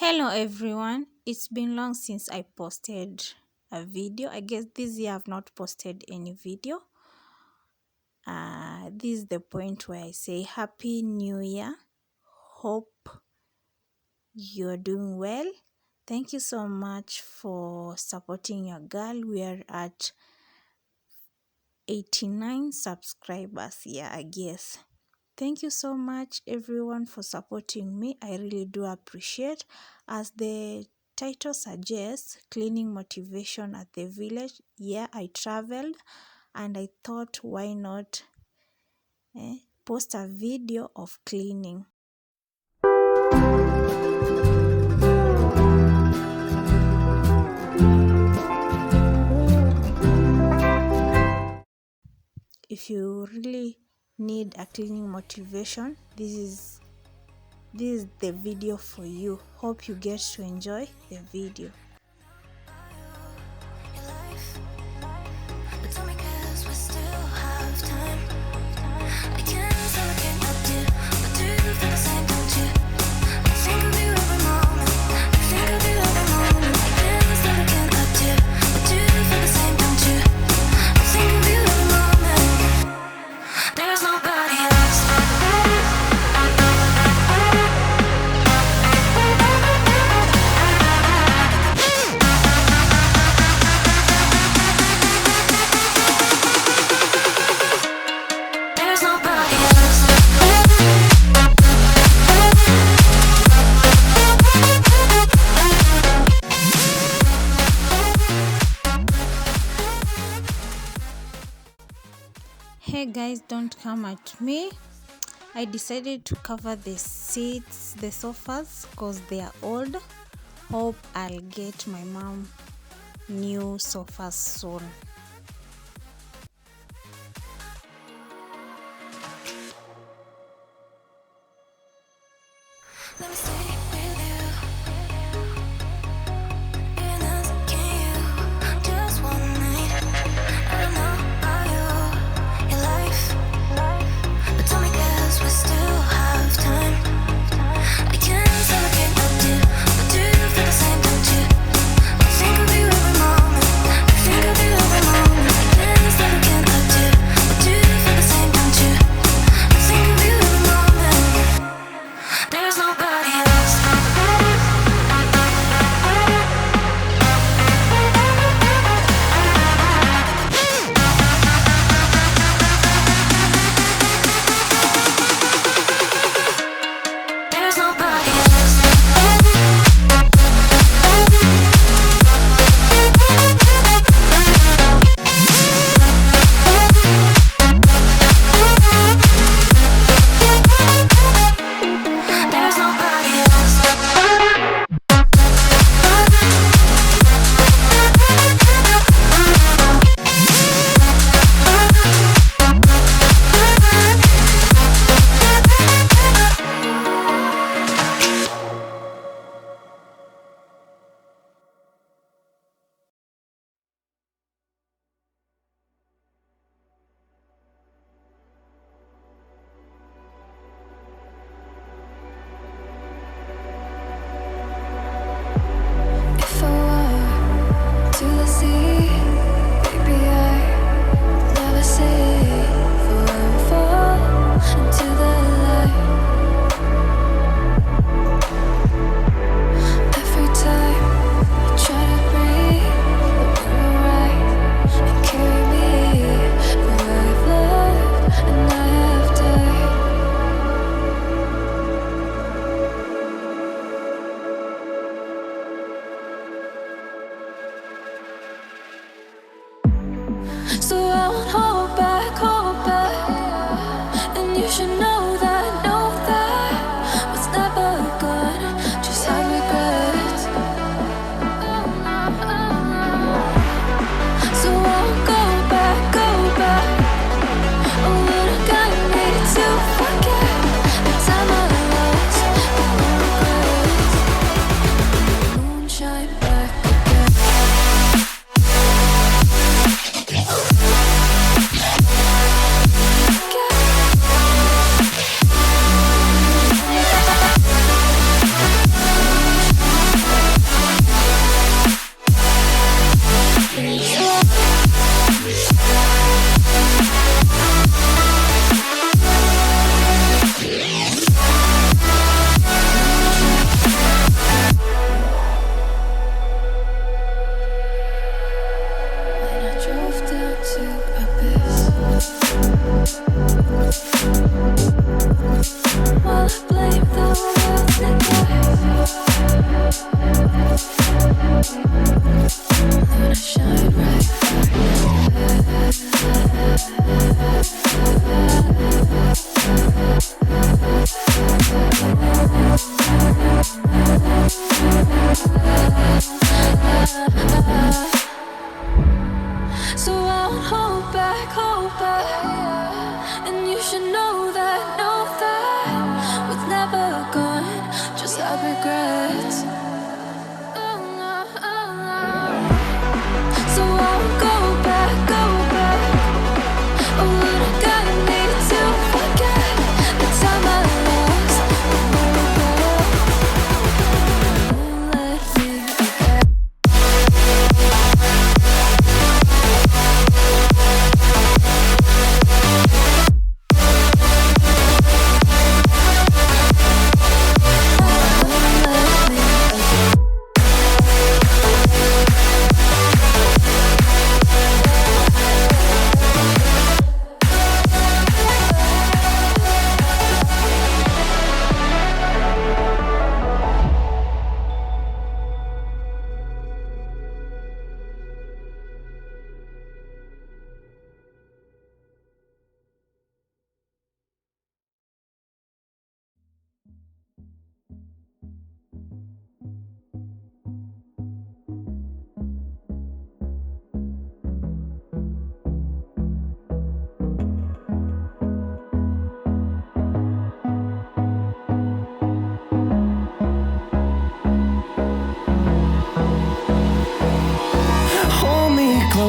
Hello everyone, it's been long since I posted a video. I guess this year I've not posted any video. This is the point where I say Happy New Year. Hope you're doing well. Thank you so much for supporting your girl. We are at 89 subscribers here, I guess. Thank you so much everyone for supporting me. I really do appreciate. As the title suggests, cleaning motivation at the village. Yeah, I traveled and I thought why not post a video of cleaning. If you really need a cleaning motivation, this is the video for you. Hope you get to enjoy the video. Hey guys, don't come at me. I decided to cover the seats, the sofas, because they are old. Hope I'll get my mom new sofas soon. Let me stay with you. Being asking you just one night. I don't know how your life, but tell me 'cause we still have time. I can't say I can't help you, but do you feel the same, don't you? I think of you every moment. I think of you every moment.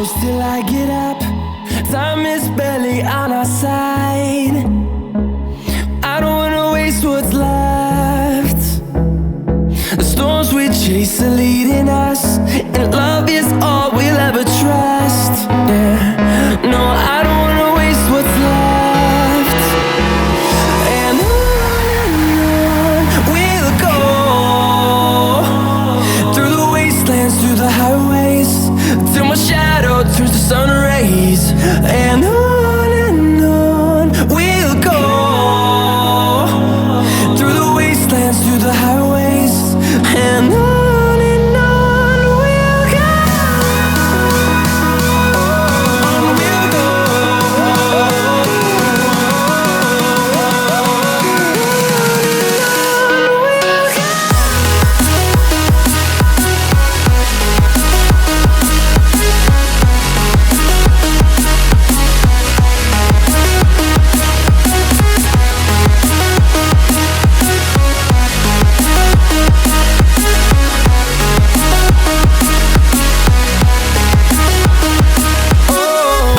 close till I get up. Time is barely on our side. I don't wanna waste what's left. The storms we chase are leading us, and love is all we'll ever trust. Yeah, no, I don't wanna waste what's left. And on we'll go, through the wastelands, through the highways, till my shadow turns to sun rays. And on we'll go, through the wastelands, through the highways, and on we'll go.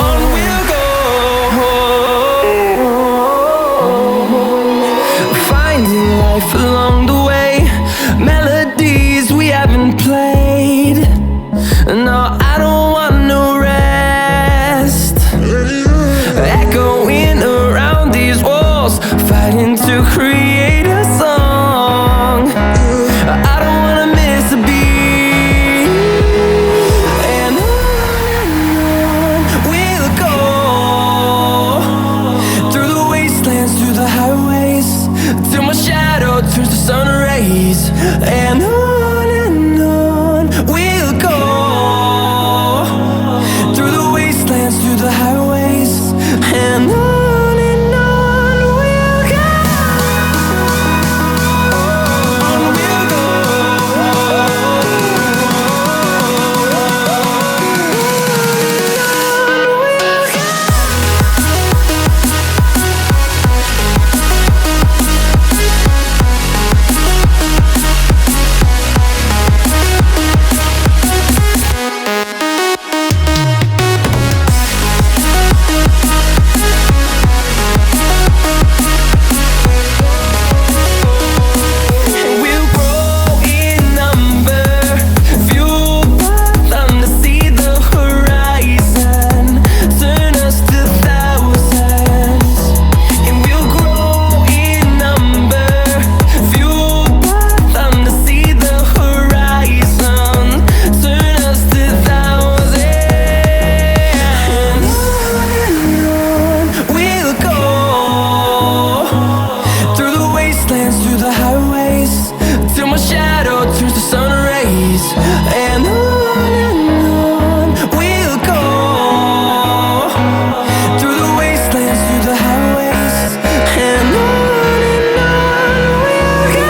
On we'll go. Along the way, melodies we haven't played. No, I don't want no rest. Echoing around these walls, fighting to create a song. I don't wanna miss a beat. And on we'll go, through the wastelands, through the highways, till my shadow turns to sun rays. And on we'll go, through the wastelands, through the highways, and on we'll go. On we'll go. We'll grow in number, fueled by them to see the horizon, turn us to thousands. And we'll grow in number, fueled by them to see the horizon, turn us to thousands. And on we'll go, through the wastelands, through the highways, till my shadow turns to sun rays. And on we'll go, through the wastelands, through the highways, and on we'll go.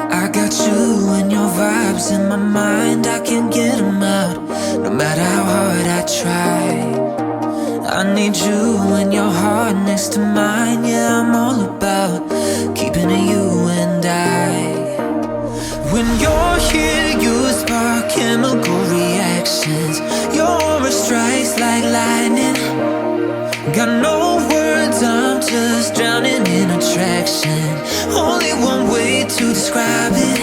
I got you and your vibes in my mind, I can't get them out, no matter how hard I try. I need you and your heart next to mine, yeah, I'm all about keeping it you and I. When you're here, you spark chemical reactions, your aura strikes like lightning. Got no words, I'm just drowning in attraction. Only one way to describe it.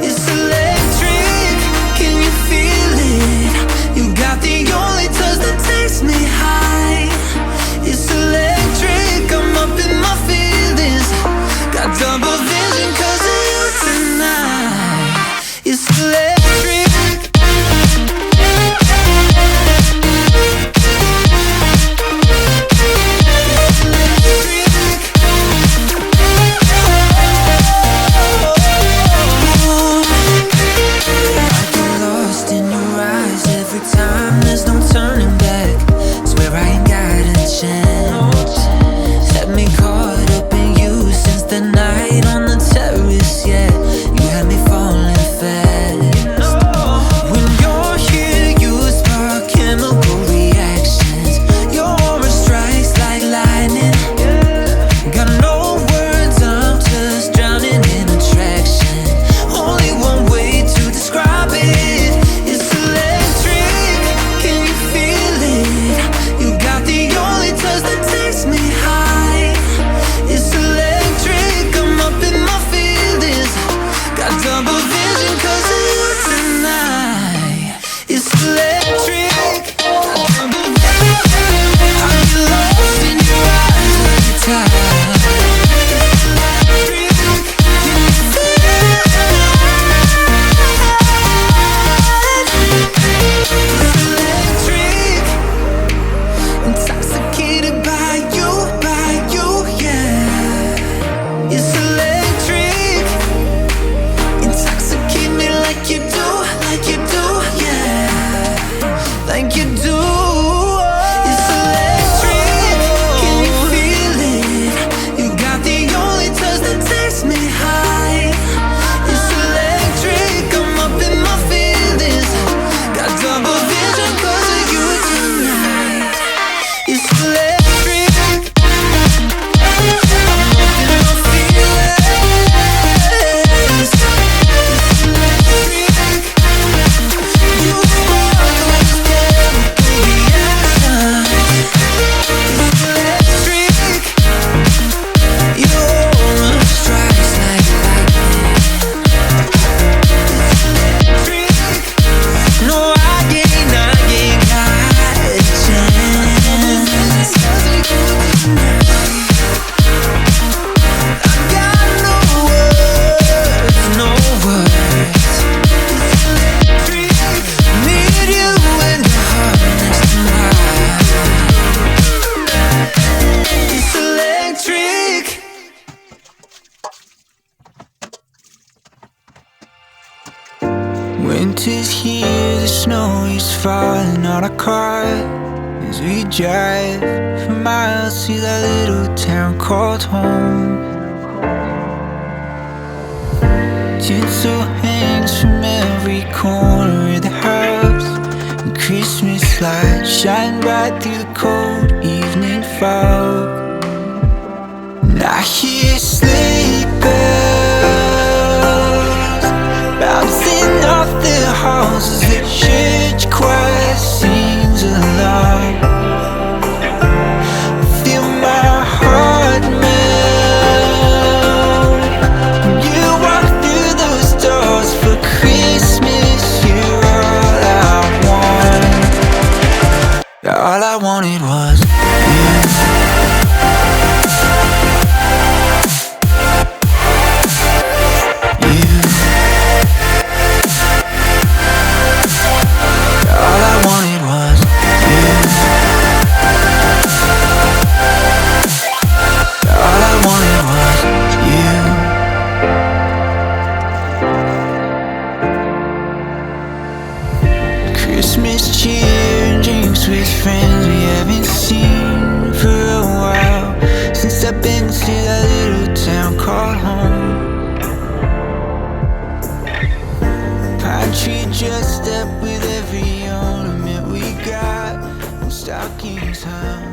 It's electric, can you feel it? You got the only touch that takes me high. It's electric, I'm up in my feelings. Got double vision 'cause of you tonight. It's electric. It's electric. Winter's here, the snow is falling on our car as we drive for miles to that little town called home. Tinsel hangs from every corner of the house, and Christmas lights shine bright through the cold evening fog. And I hear sleigh bells bouncing off the halls as the church choir sings along. I feel my heart melt when you walk through those doors. For Christmas, you're all I want. All I wanted was you. Christmas cheer and drinks with friends we haven't seen for a while, since I've been to that little town called home. Pine tree dressed up with every ornament we got, and stockings hung.